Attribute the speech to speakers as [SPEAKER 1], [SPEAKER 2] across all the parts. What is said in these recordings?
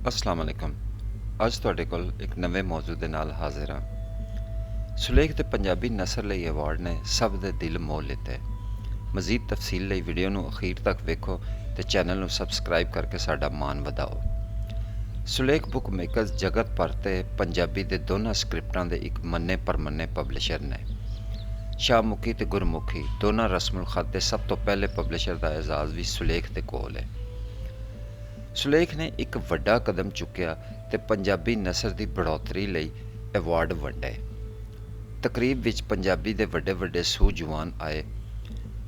[SPEAKER 1] अस्सलाम वालेकुम। ਅੱਜ ਤੁਹਾਡੇ ਕੋਲ ਇੱਕ ਨਵੇਂ ਮੌਜੂ ਦੇ ਨਾਲ ਹਾਜ਼ਰ ਹਾਂ। ਸੁਲੇਖ ਤੇ ਪੰਜਾਬੀ ਨਸਰ ਲਈ ਅਵਾਰਡ ਨੇ ਸਭ ਦੇ ਦਿਲ ਮੋਹ ਲਿੱਤੇ। ਮਜ਼ੀਦ ਤਫਸੀਲ ਲਈ ਵੀਡੀਓ ਨੂੰ ਅਖੀਰ ਤੱਕ ਵੇਖੋ ਤੇ ਚੈਨਲ ਨੂੰ ਸਬਸਕ੍ਰਾਈਬ ਕਰਕੇ ਸਾਡਾ ਮਾਣ ਵਧਾਓ। ਸੁਲੇਖ ਬੁੱਕ ਮੇਕਰਸ ਜਗਤ ਭਰ ਤੇ ਪੰਜਾਬੀ ਦੇ ਦੋਨਾਂ ਸਕ੍ਰਿਪਟਾਂ ਦੇ ਇੱਕ ਮੰਨੇ ਪਰਮੰਨੇ ਪਬਲਿਸ਼ਰ ਨੇ। ਸ਼ਾਹਮੁਖੀ ਤੇ ਗੁਰਮੁਖੀ ਦੋਨਾਂ ਰਸਮੁਲ ਖਤ ਦੇ ਸਭ ਤੋਂ ਪਹਿਲੇ ਪਬਲਿਸ਼ਰ ਦਾ ਇਜਾਜ਼ ਵੀ ਸੁਲੇਖ ਦੇ ਕੋਲ ਹੈ। ਸੁਲੇਖ ਨੇ ਇੱਕ ਵੱਡਾ ਕਦਮ ਚੁੱਕਿਆ ਤੇ ਪੰਜਾਬੀ ਨਸਰ ਦੀ ਬੜੋਤਰੀ ਲਈ ਐਵਾਰਡ ਵੰਡੇ। ਤਕਰੀਬ ਵਿੱਚ ਪੰਜਾਬੀ ਦੇ ਵੱਡੇ ਵੱਡੇ ਸੂਝਵਾਨ ਆਏ।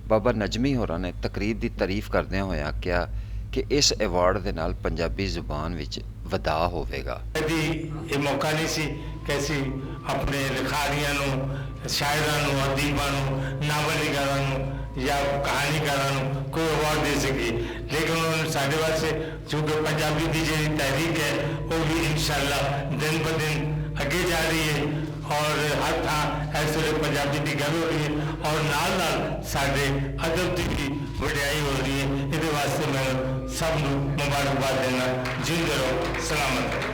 [SPEAKER 1] ਬਾਬਾ ਨਜਮੀ ਹੋਰਾਂ ਨੇ ਤਕਰੀਬ ਦੀ ਤਾਰੀਫ ਕਰਦਿਆਂ ਹੋਇਆਂ ਕਿਹਾ ਕਿ ਇਸ ਐਵਾਰਡ ਦੇ ਨਾਲ ਪੰਜਾਬੀ ਜ਼ੁਬਾਨ ਵਿੱਚ ਵਧਾਅ ਹੋਵੇਗਾ।
[SPEAKER 2] ਇਹ ਮੌਕਾ ਨਹੀਂ ਸੀ ਕਿ ਅਸੀਂ ਆਪਣੇ ਲਿਖਾਰੀਆਂ ਨੂੰ, ਸ਼ਾਇਰਾਂ ਨੂੰ, ਅਦੀਬਾਂ ਨੂੰ, ਨਾਵਲਨਿਗਾਰਾਂ ਨੂੰ ਜਾਂ ਕਹਾਣੀਕਾਰਾਂ ਨੂੰ ਕੋਈ ਅਵਾਰਡ ਦੇ ਸਕੇ, ਲੇਕਿਨ ਉਹਨਾਂ ਨੇ ਸਾਡੇ ਵਾਸਤੇ ਚੂँकि ਪੰਜਾਬੀ ਦੀ ਜਿਹੜੀ ਤਹਿਰੀਕ ਹੈ ਉਹ ਵੀ ਇਨਸ਼ਾਅੱਲਾ ਦਿਨ ਬ ਦਿਨ ਅੱਗੇ ਜਾ ਰਹੀ ਹੈ ਔਰ ਹਰ ਥਾਂ ਇਸ ਵੇਲੇ ਪੰਜਾਬੀ ਦੀ ਗੱਲ ਹੋ ਰਹੀ ਹੈ ਔਰ ਨਾਲ ਨਾਲ ਸਾਡੇ ਅਦਬ ਦੀ ਵੀ ਵਡਿਆਈ ਹੋ ਰਹੀ ਹੈ। ਇਹਦੇ ਵਾਸਤੇ ਮੈਂ ਸਭ ਨੂੰ ਮੁਬਾਰਕਬਾਦ ਦੇਣਾ। ਜਿੰਦੇ ਰਹੋ, ਸਲਾਮਤ ਰਹੋ।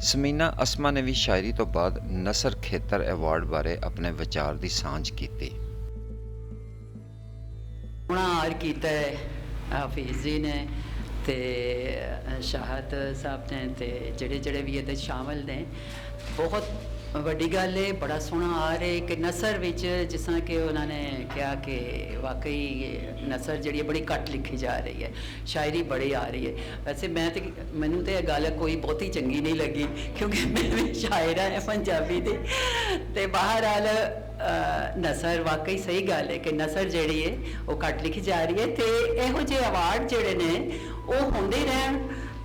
[SPEAKER 1] ਸਮੀਨਾ ਅਸਮਾ ਨੇ ਵੀ ਸ਼ਾਇਰੀ ਤੋਂ ਬਾਅਦ ਨਸਰ ਖੇਤਰ ਐਵਾਰਡ ਬਾਰੇ ਆਪਣੇ ਵਿਚਾਰ ਦੀ ਸਾਂਝ ਕੀਤੀ।
[SPEAKER 3] ਆਰ ਕੀਤਾ ਹੈ ਹਾਫਿਜ਼ ਜੀ ਨੇ ਤੇ ਸ਼ਾਹਦ ਸਾਹਿਬ ਨੇ ਤੇ ਜਿਹੜੇ ਵੀ ਇਹਦੇ ਸ਼ਾਮਲ ਨੇ। ਬਹੁਤ ਵੱਡੀ ਗੱਲ ਹੈ, ਬੜਾ ਸੋਹਣਾ ਆ ਰਿਹਾ ਕਿ ਨਸਰ ਵਿੱਚ ਜਿਸ ਤਰ੍ਹਾਂ ਕਿ ਉਹਨਾਂ ਨੇ ਕਿਹਾ ਕਿ ਵਾਕਈ ਨਸਰ ਜਿਹੜੀ ਬੜੀ ਘੱਟ ਲਿਖੀ ਜਾ ਰਹੀ ਹੈ, ਸ਼ਾਇਰੀ ਬੜੀ ਆ ਰਹੀ ਹੈ। ਵੈਸੇ ਮੈਨੂੰ ਤਾਂ ਇਹ ਗੱਲ ਕੋਈ ਬਹੁਤੀ ਚੰਗੀ ਨਹੀਂ ਲੱਗੀ ਕਿਉਂਕਿ ਮੈਂ ਵੀ ਸ਼ਾਇਰ ਹਾਂ ਪੰਜਾਬੀ ਦੀ ਤੇ ਬਹਰਹਾਲ ਨਸਰ ਵਾਕਈ ਸਹੀ ਗੱਲ ਹੈ ਕਿ ਨਸਰ ਜਿਹੜੀ ਹੈ ਉਹ ਘੱਟ ਲਿਖੀ ਜਾ ਰਹੀ ਹੈ ਤੇ ਇਹੋ ਜਿਹੇ ਅਵਾਰਡ ਜਿਹੜੇ ਨੇ ਉਹ ਹੁੰਦੇ ਰਹਿਣ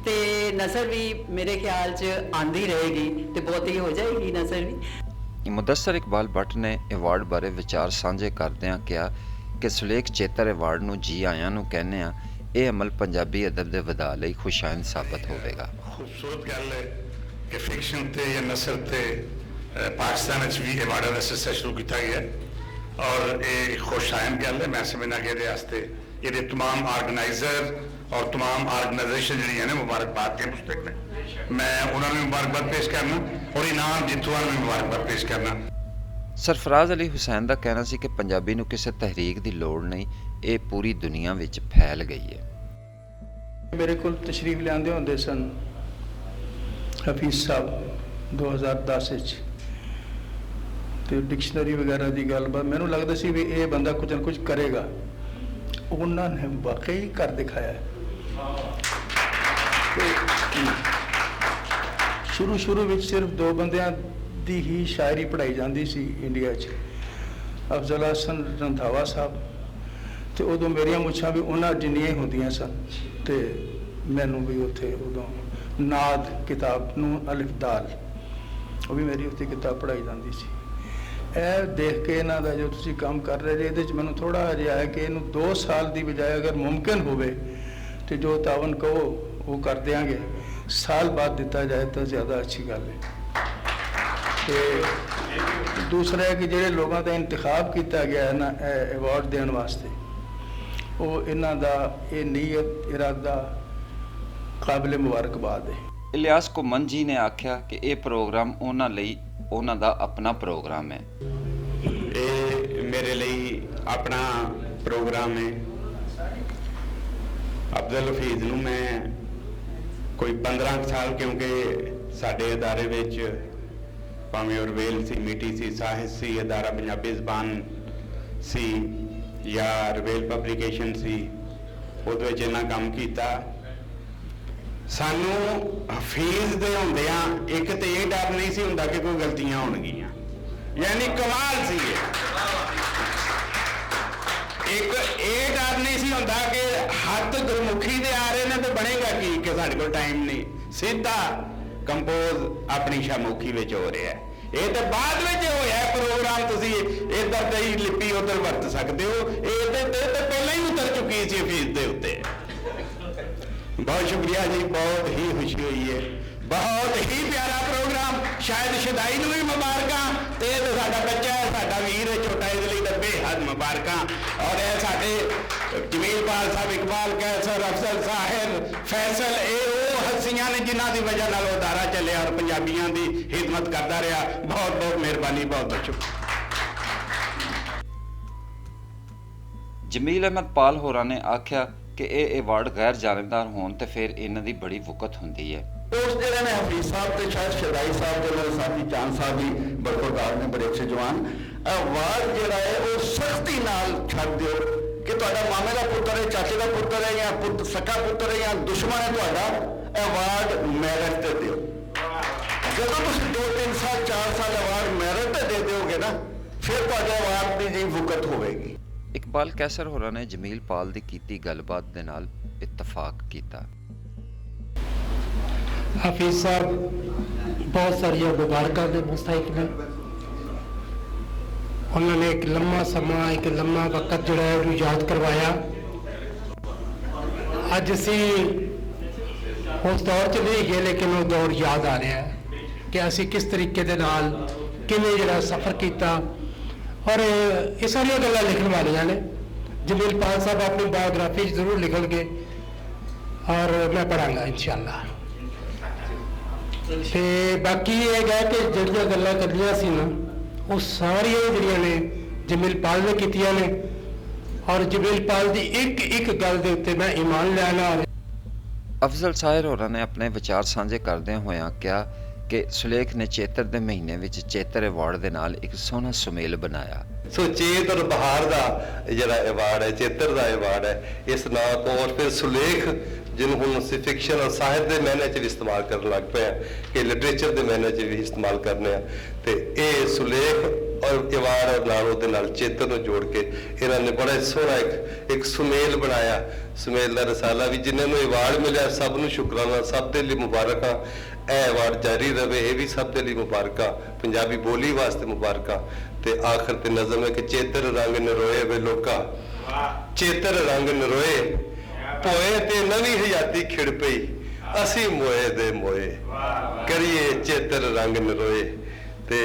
[SPEAKER 3] ਤੇ ਨਸਰ ਵੀ ਮੇਰੇ ਖਿਆਲ 'ਚ ਆਂਦੀ ਰਹੇਗੀ ਤੇ ਬਹੁਤੀ ਹੋ ਜਾਏਗੀ ਨਸਰ ਵੀ।
[SPEAKER 1] ਮੁਦੱਸਰ ਇਕਬਾਲ ਭੱਟ ਨੇ ਐਵਾਰਡ ਬਾਰੇ ਵਿਚਾਰ ਸਾਂਝੇ ਕਰਦਿਆਂ ਕਿਹਾ ਕਿ ਸੁਲੇਖ ਚੇਤਰ ਐਵਾਰਡ ਨੂੰ ਜੀ ਆਇਆਂ ਨੂੰ ਕਹਿੰਦੇ ਆ। ਇਹ ਅਮਲ ਪੰਜਾਬੀ ਅਦਬ ਦੇ ਵਧਾਅ ਲਈ ਖੁਸ਼ਾਇਨ ਸਾਬਤ ਹੋਵੇਗਾ।
[SPEAKER 2] ਖੂਬਸੂਰਤ ਗੱਲ ਹੈ ਕਿ ਫਿਕਸ਼ਨ ਤੇ ਜਾਂ ਨਸਰ ਤੇ ਪਾਕਿਸਤਾਨ ਵਿੱਚ ਵੀ ਐਵਾਰਡ ਦਾ ਸਿਲਸਿਲਾ ਸ਼ੁਰੂ ਕੀਤਾ ਗਿਆ ਔਰ ਇਹ ਖੁਸ਼ਾਇਨ ਗੱਲ ਹੈ। ਮੈਂ ਸਮਝਦਾ ਕਿ ਇਹਦੇ ਵਾਸਤੇ ਇਹਦੇ तमाम ਆਰਗੇਨਾਈਜ਼ਰ और तमाम ऑर्गेनाइजेशन जी ने मुबारकबाद के मुस्तक ने। मैं उन्होंने मुबारकबाद पेश करना और इनाम जितूआ में मुबारकबाद पेश करना।
[SPEAKER 1] ਸਰਫਰਾਜ਼ ਅਲੀ ਹੁਸੈਨ ਦਾ ਕਹਿਣਾ ਸੀ ਕਿ ਪੰਜਾਬੀ ਨੂੰ ਕਿਸੇ ਤਹਿਰੀਕ ਦੀ ਲੋੜ ਨਹੀਂ, ਇਹ ਪੂਰੀ ਦੁਨੀਆ ਵਿੱਚ ਫੈਲ ਗਈ ਹੈ।
[SPEAKER 4] ਮੇਰੇ ਕੋਲ ਤਸ਼ਰੀਫ ਲਿਆਂਦੇ ਹੁੰਦੇ ਸਨ ਹਫੀਜ਼ ਸਾਹਿਬ 2010 ਵਿੱਚ ਤੇ ਡਿਕਸ਼ਨਰੀ ਵਗੈਰਾ ਦੀ ਗੱਲਬਾਤ ਮੈਨੂੰ ਲੱਗਦਾ ਸੀ ਵੀ ਇਹ ਬੰਦਾ ਕੁਝ ਨਾ ਕੁਝ ਕਰੇਗਾ। ਉਹਨਾਂ ਨੇ ਵਾਕਈ ਕਰ ਦਿਖਾਇਆ। ਸ਼ੁਰੂ ਵਿੱਚ ਸਿਰਫ ਦੋ ਬੰਦਿਆਂ ਦੀ ਹੀ ਸ਼ਾਇਰੀ ਪੜ੍ਹਾਈ ਜਾਂਦੀ ਸੀ ਇੰਡੀਆ 'ਚ, ਅਫਜ਼ਲ ਹਸਨ ਰੰਧਾਵਾ ਸਾਹਿਬ ਤੇ ਉਦੋਂ ਮੇਰੀਆਂ ਮੁੱਛਾਂ ਵੀ ਉਹਨਾਂ ਜਿੰਨੀਆਂ ਹੀ ਹੁੰਦੀਆਂ ਸਨ ਤੇ ਮੈਨੂੰ ਵੀ ਉੱਥੇ ਉਦੋਂ ਨਾਦ ਕਿਤਾਬ ਨੂੰ ਅਲਿਫ ਦਾਲ ਉਹ ਵੀ ਮੇਰੀ ਉੱਥੇ ਕਿਤਾਬ ਪੜ੍ਹਾਈ ਜਾਂਦੀ ਸੀ। ਇਹ ਦੇਖ ਕੇ ਇਹਨਾਂ ਦਾ ਜੋ ਤੁਸੀਂ ਕੰਮ ਕਰ ਰਹੇ ਜੇ ਇਹਦੇ 'ਚ ਮੈਨੂੰ ਥੋੜ੍ਹਾ ਜਿਹਾ ਹੈ ਕਿ ਇਹਨੂੰ 2 ਸਾਲ ਦੀ ਬਜਾਏ ਅਗਰ ਮੁਮਕਿਨ ਹੋਵੇ ਤੇ ਜੋ ਤਾਵਨ ਕਹੋ ਉਹ ਕਰ ਦਿਆਂਗੇ, ਸਾਲ ਬਾਅਦ ਦਿੱਤਾ ਜਾਏ ਤਾਂ ਜ਼ਿਆਦਾ ਅੱਛੀ ਗੱਲ ਹੈ। ਤੇ ਦੂਸਰਾ ਹੈ ਕਿ ਜਿਹੜੇ ਲੋਕਾਂ ਦਾ ਇੰਤਖਾਬ ਕੀਤਾ ਗਿਆ ਹੈ ਨਾ ਐਵਾਰਡ ਦੇਣ ਵਾਸਤੇ, ਉਹ ਇਹਨਾਂ ਦਾ ਇਹ ਨੀਅਤ ਇਰਾਦਾ ਕਾਬਿਲ ਮੁਬਾਰਕਬਾਦ ਹੈ।
[SPEAKER 1] ਇਲਿਆਸ ਘੁੰਮਣ ਜੀ ਨੇ ਆਖਿਆ ਕਿ ਇਹ ਪ੍ਰੋਗਰਾਮ ਉਹਨਾਂ ਲਈ ਉਹਨਾਂ ਦਾ ਆਪਣਾ ਪ੍ਰੋਗਰਾਮ ਹੈ।
[SPEAKER 5] ਇਹ ਮੇਰੇ ਲਈ ਆਪਣਾ ਪ੍ਰੋਗਰਾਮ ਹੈ। ਅਬਦੁਲ ਹਫੀਜ਼ ਨੂੰ ਮੈਂ ਕੋਈ 15 ਸਾਲ ਕਿਉਂਕਿ ਸਾਡੇ ਅਦਾਰੇ ਵਿੱਚ ਭਾਵੇਂ ਰਵੇਲ ਸੀ, ਮੀਟੀ ਸੀ, ਸਾਹਿਤ ਸੀ, ਅਦਾਰਾ ਪੰਜਾਬੀ ਜ਼ਬਾਨ ਸੀ ਜਾਂ ਰਵੇਲ ਪਬਲੀਕੇਸ਼ਨ ਸੀ, ਉਹਦੇ ਵਿੱਚ ਇਹਨਾਂ ਕੰਮ ਕੀਤਾ। ਸਾਨੂੰ ਹਫੀਜ਼ ਦੇ ਹੁੰਦਿਆਂ ਇੱਕ ਤੇ ਇਹ ਡਰ ਨਹੀਂ ਸੀ ਹੁੰਦਾ ਕਿ ਕੋਈ ਗਲਤੀਆਂ ਹੋਣਗੀਆਂ, ਯਾਨੀ ਕਮਾਲ ਸੀ। ਇੱਕ ਇਹ ਡਰ ਨਹੀਂ ਸੀ ਹੁੰਦਾ ਕਿ ਹੱਥ ਗੁਰਮੁਖੀ ਦੇ ਆ ਰਹੇ ਨੇ ਤੇ ਬਣੇਗਾ ਕੀ ਕਿ ਸਾਡੇ ਕੋਲ ਟਾਈਮ ਨਹੀਂ, ਸਿੱਧਾ ਕੰਪੋਜ਼ ਆਪਣੀ ਸ਼ਾਹਮੁਖੀ ਵਿੱਚ ਹੋ ਰਿਹਾ। ਇਹ ਤਾਂ ਬਾਅਦ ਵਿੱਚ ਹੋਇਆ ਪ੍ਰੋਗਰਾਮ, ਤੁਸੀਂ ਇੱਧਰ ਤੇ ਹੀ ਲਿਪੀ ਉੱਧਰ ਵਰਤ ਸਕਦੇ ਹੋ। ਇਹ ਤੇ ਪਹਿਲਾਂ ਹੀ ਉਤਰ ਚੁੱਕੀ ਸੀ ਹਫੀਜ਼ ਦੇ ਉੱਤੇ। बहुत शुक्रिया जी, बहुत ही खुशी हुई है, बहुत ही प्यारा प्रोग्राम। शायद शुदाई ਨੂੰ ਵੀ ਮੁਬਾਰਕਾਂ ਤੇ ਇਹ ਤਾਂ ਸਾਡਾ ਬੱਚਾ ਹੈ, ਸਾਡਾ ਵੀਰ ਹੈ ਛੋਟਾ, ਇਹਦੇ ਲਈ ਤਾਂ ਬੇਹੱਦ ਮੁਬਾਰਕਾਂ। ਔਰ ਇਹ ਸਾਡੇ ਜਮੀਲ ਪਾਲ ਸਾਹਿਬ, ਇਕਬਾਲ ਕੈਸਰ, ਅਫਜ਼ਲ ਸਾਹਿਬ, ਫੈਸਲ, ਇਹ ਉਹ ਹੋਈਆਂ ਨੇ ਜਿਨ੍ਹਾਂ ਦੀ ਵਜ੍ਹਾ ਨਾਲ ਉਹ ਅਦਾਰਾ ਚੱਲਿਆ ਔਰ ਪੰਜਾਬੀਆਂ ਦੀ ਖਿਦਮਤ ਕਰਦਾ ਰਿਹਾ। ਬਹੁਤ ਬਹੁਤ ਮਿਹਰਬਾਨੀ, ਬਹੁਤ ਬਹੁਤ ਸ਼ੁਕਰੀਆ।
[SPEAKER 1] ਜਮੀਲ ਅਹਿਮਦ ਪਾਲ ਹੋਰਾਂ ਨੇ ਆਖਿਆ ਕਿ ਇਹ ਅਵਾਰਡ ਗੈਰ ਜਾਨਬਦਾਰ ਹੋਣ ਤੇ ਫਿਰ ਇਹਨਾਂ ਦੀ ਬੜੀ ਵਕਤ ਹੁੰਦੀ ਹੈ।
[SPEAKER 6] ਉਸ ਜਿਹੜੇ ਨੇ ਹਫੀਜ਼ ਸਾਹਿਬ ਤੇ ਸ਼ਾਇਦ ਸ਼ਦਾਈ ਸਾਹਿਬ ਦੇ ਨਾਲ ਸਾਥੀ ਚਾਂਦ ਸਾਹਿਬ ਵੀ ਬਰਖੁਰਦਾਰ ਨੇ, ਬੜੇ ਅੱਛੇ ਜਵਾਨ। ਅਵਾਰਡ ਜਿਹੜਾ ਹੈ ਉਹ ਸਖਤੀ ਨਾਲ ਛੱਡ ਦਿਓ ਕਿ ਤੁਹਾਡਾ ਮਾਮੇ ਦਾ ਪੁੱਤਰ ਹੈ, ਚਾਚੇ ਦਾ ਪੁੱਤਰ ਹੈ, ਜਾਂ ਸਕਾ ਪੁੱਤਰ ਹੈ, ਜਾਂ ਦੁਸ਼ਮਣ ਹੈ ਤੁਹਾਡਾ। ਅਵਾਰਡ ਮੈਰਿਟ ਤੇ ਦਿਓ। ਜਦੋਂ ਤੁਸੀਂ 2-3 ਸਾਲ 4 ਸਾਲ ਅਵਾਰਡ ਮੈਰਿਟ ਤੇ ਦੇ ਦਿਓਗੇ ਨਾ, ਫਿਰ ਤੁਹਾਡੇ ਅਵਾਰਡ ਦੀ ਜੀ ਵਕਤ ਹੋਵੇਗੀ।
[SPEAKER 1] ਇਕਬਾਲ ਕੈਸਰ ਹੋਰਾਂ ਨੇ ਜਮੀਲ ਪਾਲ ਦੀ ਕੀਤੀ ਗੱਲਬਾਤ ਦੇ ਨਾਲ ਇਤਫਾਕ ਕੀਤਾ।
[SPEAKER 7] ਹਾਫਿਜ਼ ਸਾਹਿਬ ਬਹੁਤ ਸਾਰੀਆਂ ਮੁਬਾਰਕਾਂ ਦੇ ਮੁਸਤਹਿਕ ਨੇ। ਉਹਨਾਂ ਨੇ ਇੱਕ ਲੰਮਾ ਸਮਾਂ, ਇੱਕ ਲੰਮਾ ਵਕਤ ਜਿਹੜਾ ਹੈ ਉਹਨੂੰ ਯਾਦ ਕਰਵਾਇਆ। ਅੱਜ ਅਸੀਂ ਉਸ ਦੌਰ 'ਚ ਨਹੀਂ ਗਏ, ਲੇਕਿਨ ਉਹ ਦੌਰ ਯਾਦ ਆ ਰਿਹਾ ਹੈ ਕਿ ਅਸੀਂ ਕਿਸ ਤਰੀਕੇ ਦੇ ਨਾਲ ਕਿਵੇਂ ਜਿਹੜਾ ਸਫ਼ਰ ਕੀਤਾ। ਔਰ ਇਹ ਸਾਰੀਆਂ ਗੱਲਾਂ ਲਿਖਣ ਵਾਲੀਆਂ ਨੇ। ਜਮੀਲ ਪਾਲ ਸਾਹਿਬ ਆਪਣੀ ਬਾਇਓਗ੍ਰਾਫੀ 'ਚ ਜ਼ਰੂਰ ਲਿਖਣਗੇ ਔਰ ਮੈਂ ਪੜ੍ਹਾਂਗਾ ਇਨਸ਼ਾਅੱਲਾ। ਤੇ ਬਾਕੀ ਇਹ ਹੈਗਾ ਕਿ ਜਿਹੜੀਆਂ ਗੱਲਾਂ ਕਰਨੀਆਂ ਸੀ ਨਾ, ਉਹ ਸਾਰੀਆਂ ਜਿਹੜੀਆਂ ਨੇ ਜਮੀਲ ਪਾਲ ਨੇ ਕੀਤੀਆਂ ਨੇ। ਔਰ ਜਮੀਲ ਪਾਲ ਦੀ ਇੱਕ ਗੱਲ ਦੇ ਉੱਤੇ ਮੈਂ ਈਮਾਨ ਲਿਆਣਾ।
[SPEAKER 1] ਅਫਜ਼ਲ ਸਾਹਿਰ ਹੋਰਾਂ ਨੇ ਆਪਣੇ ਵਿਚਾਰ ਸਾਂਝੇ ਕਰਦਿਆਂ ਹੋਇਆਂ ਕਿਹਾ ਕਿ ਸੁਲੇਖ ਨੇ ਚੇਤਰ ਦੇ ਮਹੀਨੇ ਵਿੱਚ ਚੇਤਰ ਅਵਾਰਡ ਦੇ ਨਾਲ ਇੱਕ ਸੋਹਣਾ ਸੁਮੇਲ ਬਣਾਇਆ।
[SPEAKER 8] ਸੋ ਚੇਤ ਔਰ ਬਹਾਰ ਦਾ ਜਿਹੜਾ ਅਵਾਰਡ ਹੈ, ਚੇਤਰ ਦਾ ਅਵਾਰਡ ਹੈ, ਇਸ ਨਾਂ ਤੋਂ ਔਰ ਫਿਰ ਸੁਲੇਖ ਜਿਹਨੂੰ ਹੁਣ ਅਸੀਂ ਫਿਕਸ਼ਨ ਔਰ ਸਾਹਿਤ ਦੇ ਮਾਇਨੇ 'ਚ ਵੀ ਇਸਤੇਮਾਲ ਕਰਨ ਲੱਗ ਪਏ ਹਾਂ ਕਿ ਲਿਟਰੇਚਰ ਦੇ ਮਾਇਨੇ 'ਚ ਵੀ ਇਸਤੇਮਾਲ ਕਰਨੇ ਆ। ਤੇ ਇਹ ਸੁਲੇਖ ਔਰ ਅਵਾਰਡ ਨਾਲ ਉਹਦੇ ਨਾਲ ਚੇਤਰ ਨੂੰ ਜੋੜ ਕੇ ਇਹਨਾਂ ਨੇ ਬੜਾ ਸੋਹਣਾ ਇੱਕ ਸੁਮੇਲ ਬਣਾਇਆ। ਸੁਮੇਲ ਦਾ ਰਸਾਲਾ ਵੀ ਜਿਨ੍ਹਾਂ ਨੂੰ ਅਵਾਰਡ ਮਿਲਿਆ ਸਭ ਨੂੰ ਸ਼ੁਕਰਾਨਾ, ਸਭ ਦੇ ਲਈ ਮੁਬਾਰਕਾਂ। ਇਹ ਅਵਾਰਡ ਜਾਰੀ ਰਵੇ, ਇਹ ਵੀ ਸਭ ਦੇ ਲਈ ਮੁਬਾਰਕਾਂ, ਪੰਜਾਬੀ ਬੋਲੀ ਵਾਸਤੇ ਮੁਬਾਰਕਾਂ। ਤੇ ਆਖਰ ਤੇ ਨਜ਼ਮ ਹੈ ਕਿ ਚੇਤਰ ਰੰਗ ਨਰੋਏ ਵੇ ਲੋਕਾ, ਚੇਤਰ ਰੰਗ ਨਰੋਏ ਭੋਏ ਤੇ ਨਵੀਂ ਹਯਾਤੀ ਖਿੜ ਪਈ, ਅਸੀਂ ਮੋਏ ਦੇ ਮੋਏ ਕਰੀਏ ਚੇਤਰ ਰੰਗ ਨਰੋਏ। ਤੇ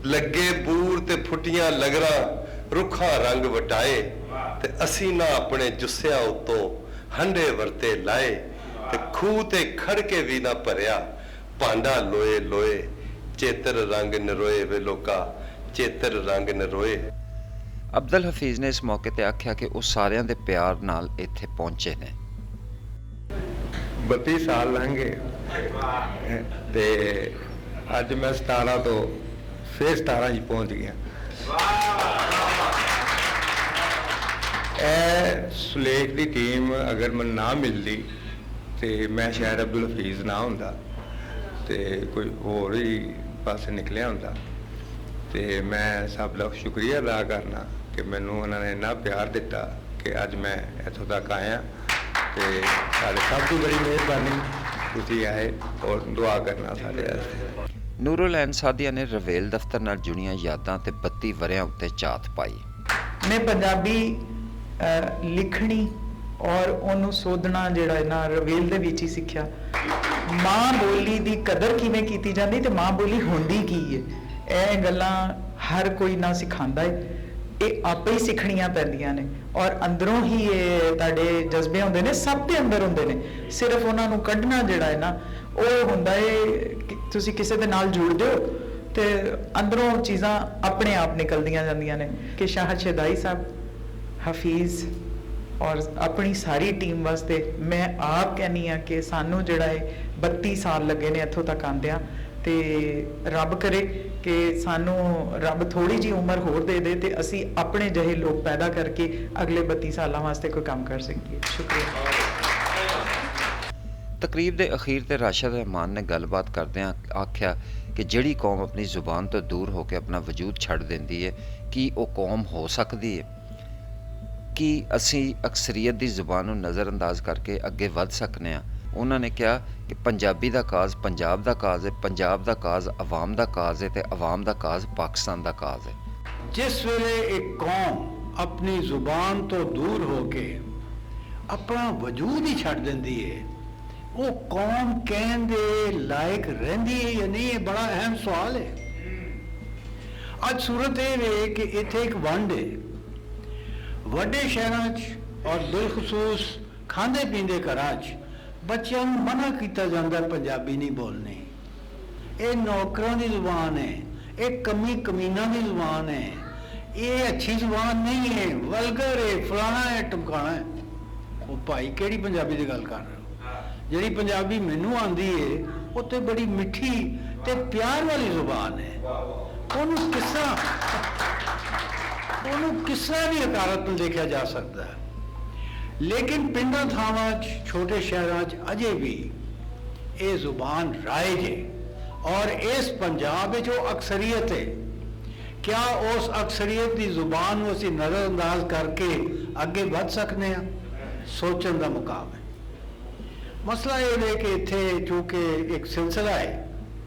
[SPEAKER 8] ਲੱਗੇ ਬੂਰ ਤੇ ਫੁੱਟੀਆਂ ਲਗਰਾਂ, ਰੁੱਖਾਂ ਰੰਗ ਵਟਾਏ, ਤੇ ਅਸੀਂ ਨਾ ਆਪਣੇ ਜੁੱਸਿਆਂ ਉੱਤੋਂ ਹੰਡੇ ਵਰਤੇ ਲਾਏ, ਤੇ ਖੂਹ ਤੇ ਖੜ ਕੇ ਵੀ ਨਾ ਭਰਿਆ ਭਾਂਡਾ ਲੋਏ ਲੋਏ, ਚੇਤਰ ਰੰਗ ਨਰੋਏ ਵੇ ਲੋਕਾ, ਚੇਤਰ ਰੰਗ ਨਰੋਏ।
[SPEAKER 1] ਅਬਦੁਲ ਹਫੀਜ਼ ਨੇ ਇਸ ਮੌਕੇ ਤੇ ਆਖਿਆ ਕਿ ਉਹ ਸਾਰਿਆਂ ਦੇ ਪਿਆਰ ਨਾਲ ਇੱਥੇ ਪਹੁੰਚੇ ਨੇ।
[SPEAKER 9] 32 ਸਾਲ ਲੰਘ ਗਏ ਤੇ ਅੱਜ ਮੈਂ 17 ਤੋਂ ਫਿਰ 17 ਹੀ ਪਹੁੰਚ ਗਿਆ। ਇਹ ਸੁਲੇਖ ਦੀ ਟੀਮ ਅਗਰ ਮੈਨੂੰ ਨਾ ਮਿਲਦੀ ਤੇ ਮੈਂ ਸ਼ਾਇਦ ਅਬਦੁਲ ਹਫੀਜ਼ ਨਾ ਹੁੰਦਾ ਤੇ ਕੋਈ ਹੋਰ ਹੀ ਪਾਸੇ ਨਿਕਲਿਆ ਹੁੰਦਾ। ਤੇ ਮੈਂ ਸਭ ਦਾ ਸ਼ੁਕਰੀਆ ਅਦਾ ਕਰਨਾ ਕਿ ਮੈਨੂੰ ਉਹਨਾਂ ਨੇ ਇੰਨਾ ਪਿਆਰ ਦਿੱਤਾ ਕਿ ਅੱਜ ਮੈਂ ਇੱਥੋਂ ਤੱਕ ਆਇਆ। ਤੇ ਸਾਡੇ ਸਭ ਤੋਂ ਬੜੀ ਮਿਹਰਬਾਨੀ ਤੁਸੀਂ ਆਏ ਔਰ ਦੁਆ ਕਰਨਾ ਸਾਡੇ ਵਾਸਤੇ।
[SPEAKER 1] ਨੂਰੁਲ ਐਨ ਸਾਦੀਆ ਨੇ ਰਵੇਲ ਦਫ਼ਤਰ ਨਾਲ ਜੁੜੀਆਂ ਯਾਦਾਂ ਤੇ 32 ਵਰਿਆਂ ਉੱਤੇ ਝਾਤ ਪਾਈ।
[SPEAKER 10] ਮੈਂ ਪੰਜਾਬੀ ਲਿਖਣੀ ਔਰ ਉਹਨੂੰ ਸੋਧਣਾ ਜਿਹੜਾ ਨਾ ਰਵੇਲ ਦੇ ਵਿੱਚ ਹੀ ਸਿੱਖਿਆ। ਮਾਂ ਬੋਲੀ ਦੀ ਕਦਰ ਕਿਵੇਂ ਕੀਤੀ ਜਾਂਦੀ ਤੇ ਮਾਂ ਬੋਲੀ ਹੁੰਦੀ ਕੀ ਹੈ, ਇਹ ਗੱਲਾਂ ਹਰ ਕੋਈ ਨਾ ਸਿਖਾਉਂਦਾ ਹੈ, ਇਹ ਆਪੇ ਹੀ ਸਿੱਖਣੀਆਂ ਪੈਂਦੀਆਂ ਨੇ। ਔਰ ਅੰਦਰੋਂ ਹੀ ਇਹ ਤੁਹਾਡੇ ਜਜ਼ਬੇ ਹੁੰਦੇ ਨੇ, ਸਭ ਦੇ ਅੰਦਰ ਹੁੰਦੇ ਨੇ, ਸਿਰਫ ਉਹਨਾਂ ਨੂੰ ਕੱਢਣਾ ਜਿਹੜਾ ਹੈ ਨਾ ਉਹ ਹੁੰਦਾ ਹੈ। ਤੁਸੀਂ ਕਿਸੇ ਦੇ ਨਾਲ ਜੁੜਦੇ ਹੋ ਤੇ ਅੰਦਰੋਂ ਚੀਜ਼ਾਂ ਆਪਣੇ ਆਪ ਨਿਕਲਦੀਆਂ ਜਾਂਦੀਆਂ ਨੇ। ਕਿ ਸ਼ਾਹਦ ਸ਼ਦਾਈ ਸਾਹਿਬ, ਹਫੀਜ਼ ਔਰ ਆਪਣੀ ਸਾਰੀ ਟੀਮ ਵਾਸਤੇ ਮੈਂ ਆਪ ਕਹਿੰਦੀ ਹਾਂ ਕਿ ਸਾਨੂੰ ਜਿਹੜਾ ਹੈ 32 ਸਾਲ ਲੱਗੇ ਨੇ ਇੱਥੋਂ ਤੱਕ ਆਉਂਦਿਆਂ। ਤੇ ਰੱਬ ਕਰੇ ਕਿ ਸਾਨੂੰ ਰੱਬ ਥੋੜੀ ਜਿਹੀ ਉਮਰ ਹੋਰ ਦੇ ਦੇ ਤੇ ਅਸੀਂ ਆਪਣੇ ਜਿਹੇ ਲੋਕ ਪੈਦਾ ਕਰਕੇ ਅਗਲੇ 32 ਸਾਲਾਂ ਵਾਸਤੇ ਕੋਈ ਕੰਮ ਕਰ ਸਕੀਏ। ਸ਼ੁਕਰੀਆ।
[SPEAKER 1] ਤਕਰੀਬ ਦੇ ਅਖੀਰ ਤੇ ਰਾਸ਼ਦ ਰਹਿਮਾਨ ਨੇ ਗੱਲਬਾਤ ਕਰਦਿਆਂ ਆਖਿਆ ਕਿ ਜਿਹੜੀ ਕੌਮ ਆਪਣੀ ਜ਼ੁਬਾਨ ਤੋਂ ਦੂਰ ਹੋ ਕੇ ਆਪਣਾ ਵਜੂਦ ਛੱਡ ਦਿੰਦੀ ਹੈ, ਕੀ ਉਹ ਕੌਮ ਹੋ ਸਕਦੀ ਹੈ? ਕੀ ਅਸੀਂ ਅਕਸਰੀਅਤ ਦੀ ਜ਼ੁਬਾਨ ਨੂੰ ਨਜ਼ਰਅੰਦਾਜ਼ ਕਰਕੇ ਅੱਗੇ ਵੱਧ ਸਕਨੇ ਹਾਂ? ਉਹਨਾਂ ਨੇ ਕਿਹਾ ਕਿ ਪੰਜਾਬੀ ਦਾ ਕਾਜ਼ ਪੰਜਾਬ ਦਾ ਕਾਜ਼ ਹੈ, ਪੰਜਾਬ ਦਾ ਕਾਜ਼ ਆਵਾਮ ਦਾ ਕਾਜ਼ ਹੈ ਤੇ ਆਵਾਮ ਦਾ ਕਾਜ਼ ਪਾਕਿਸਤਾਨ ਦਾ ਕਾਜ਼ ਹੈ।
[SPEAKER 4] ਜਿਸ ਵੇਲੇ ਇੱਕ ਕੌਮ ਆਪਣੀ ਜ਼ੁਬਾਨ ਤੋਂ ਦੂਰ ਹੋ ਕੇ ਆਪਣਾ ਵਜੂਦ ਹੀ ਛੱਡ ਦਿੰਦੀ ਹੈ, ਉਹ ਕੌਮ ਕਹਿਣ ਦੇ ਲਾਇਕ ਰਹਿੰਦੀ ਹੈ ਜਾਂ ਨਹੀਂ, ਇਹ ਬੜਾ ਅਹਿਮ ਸਵਾਲ ਹੈ। ਅੱਜ ਸੂਰਤ ਇਹ ਵੇ ਕਿ ਇੱਥੇ ਇੱਕ ਵੰਡ ਹੈ। ਵੱਡੇ ਸ਼ਹਿਰਾਂ 'ਚ ਔਰ ਬਿਲਖਸੂਸ ਖਾਂਦੇ ਪੀਂਦੇ ਘਰਾਂ 'ਚ
[SPEAKER 11] ਬੱਚਿਆਂ ਨੂੰ ਮਨਾ ਕੀਤਾ ਜਾਂਦਾ ਪੰਜਾਬੀ ਨਹੀਂ ਬੋਲਣੀ। ਇਹ ਨੌਕਰਾਂ ਦੀ ਜ਼ੁਬਾਨ ਹੈ, ਇਹ ਕਮੀਨਾ ਦੀ ਜ਼ੁਬਾਨ ਹੈ, ਇਹ ਅੱਛੀ ਜ਼ੁਬਾਨ ਨਹੀਂ ਹੈ, ਵਲਗਰ ਹੈ, ਫਲਾਣਾ ਹੈ, ਟਮਕਾਣਾ ਹੈ। ਉਹ ਭਾਈ ਕਿਹੜੀ ਪੰਜਾਬੀ ਦੀ ਗੱਲ ਕਰ ਰਹੇ ਹੋ? ਜਿਹੜੀ ਪੰਜਾਬੀ ਮੈਨੂੰ ਆਉਂਦੀ ਹੈ ਉਹ ਤੇ ਬੜੀ ਮਿੱਠੀ ਤੇ ਪਿਆਰ ਵਾਲੀ ਜ਼ੁਬਾਨ ਹੈ। ਉਹਨੂੰ ਕਿਸ ਤਰ੍ਹਾਂ ਵੀ ਹਕਾਰਤ ਨੂੰ ਦੇਖਿਆ ਜਾ ਸਕਦਾ ਹੈ। ਲੇਕਿਨ ਪਿੰਡਾਂ ਥਾਵਾਂ 'ਚ, ਛੋਟੇ ਸ਼ਹਿਰਾਂ 'ਚ ਅਜੇ ਵੀ ਇਹ ਜ਼ੁਬਾਨ ਰਾਇਜ ਹੈ ਔਰ ਇਸ ਪੰਜਾਬ ਵਿੱਚ ਉਹ ਅਕਸਰੀਅਤ ਹੈ। क्या उस अक्सरीत की जुबान को असी नज़रअंदाज करके अगे बढ़ सकते हैं? सोचने का मुकाम है। मसला ये है कि इत्थे चूँकि एक सिलसिला है,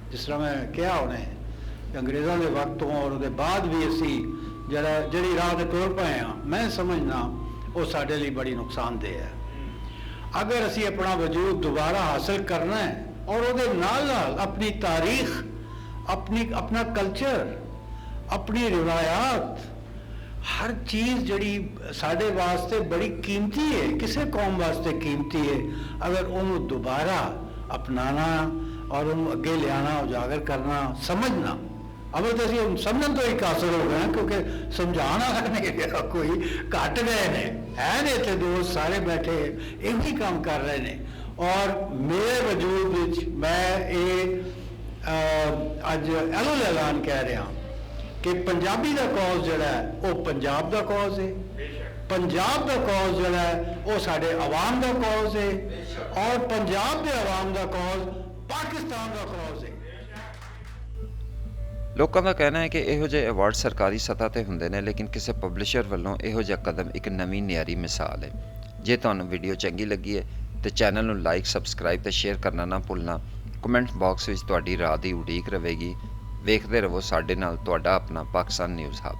[SPEAKER 11] जिस तरह मैं कहा उन्हें अंग्रेज़ों के वक्त तो और उसके बाद भी असी जी राह से तुर पाए हाँ, मैं समझना वो साढ़े लिए बड़ी नुकसानदेह है। अगर असी अपना वजूद दोबारा हासिल करना है और उसके नाल अपनी तारीख, अपना कल्चर, अपनी रिवायात, हर चीज़ जड़ी साढ़े वास्ते बड़ी कीमती है, किसी कौम वास्ते कीमती है, अगर उन्होंने दोबारा अपनाना और उन्होंने अगे लियाना, उजागर करना, समझना। अगर तो अभी समझन तो ही कासिर हो गए, क्योंकि समझाना नहीं रहा, कोई घट गए ने है ने इतने दोस्त सारे बैठे एक ही काम कर रहे हैं। और मेरे वजूद विच मैं ये अज एलो ऐलान कह रहा कि पंजाबी का कॉज जोड़ा है वो पंजाब का कॉज है, पंजाब का कॉज जोड़ा है वो साढ़े आवाम का कॉज है, और पंजाब के आवाम का कॉज पाकिस्तान का कॉज है।
[SPEAKER 1] ਲੋਕਾਂ ਦਾ ਕਹਿਣਾ ਹੈ ਕਿ ਇਹੋ ਜਿਹੇ ਅਵਾਰਡ ਸਰਕਾਰੀ ਸਤਹ ਤੇ ਹੁੰਦੇ ਨੇ, ਲੇਕਿਨ ਕਿਸੇ ਪਬਲਿਸ਼ਰ ਵੱਲੋਂ ਇਹੋ ਜਿਹਾ ਕਦਮ ਇੱਕ ਨਵੀਂ ਨਿਆਰੀ ਮਿਸਾਲ ਹੈ। ਜੇ ਤੁਹਾਨੂੰ ਵੀਡੀਓ ਚੰਗੀ ਲੱਗੀ ਹੈ ਤੇ ਚੈਨਲ ਨੂੰ ਲਾਈਕ, ਸਬਸਕ੍ਰਾਈਬ ਤੇ ਸ਼ੇਅਰ ਕਰਨਾ ਨਾ ਭੁੱਲਣਾ। ਕਮੈਂਟ ਬਾਕਸ ਵਿੱਚ ਤੁਹਾਡੀ ਰਾਏ ਦੀ ਉਡੀਕ ਰਹੇਗੀ। ਵੇਖਦੇ ਰਹੋ ਸਾਡੇ ਨਾਲ ਤੁਹਾਡਾ ਆਪਣਾ ਪਾਕਿਸਤਾਨ ਨਿਊਜ਼ ਹੱਬ।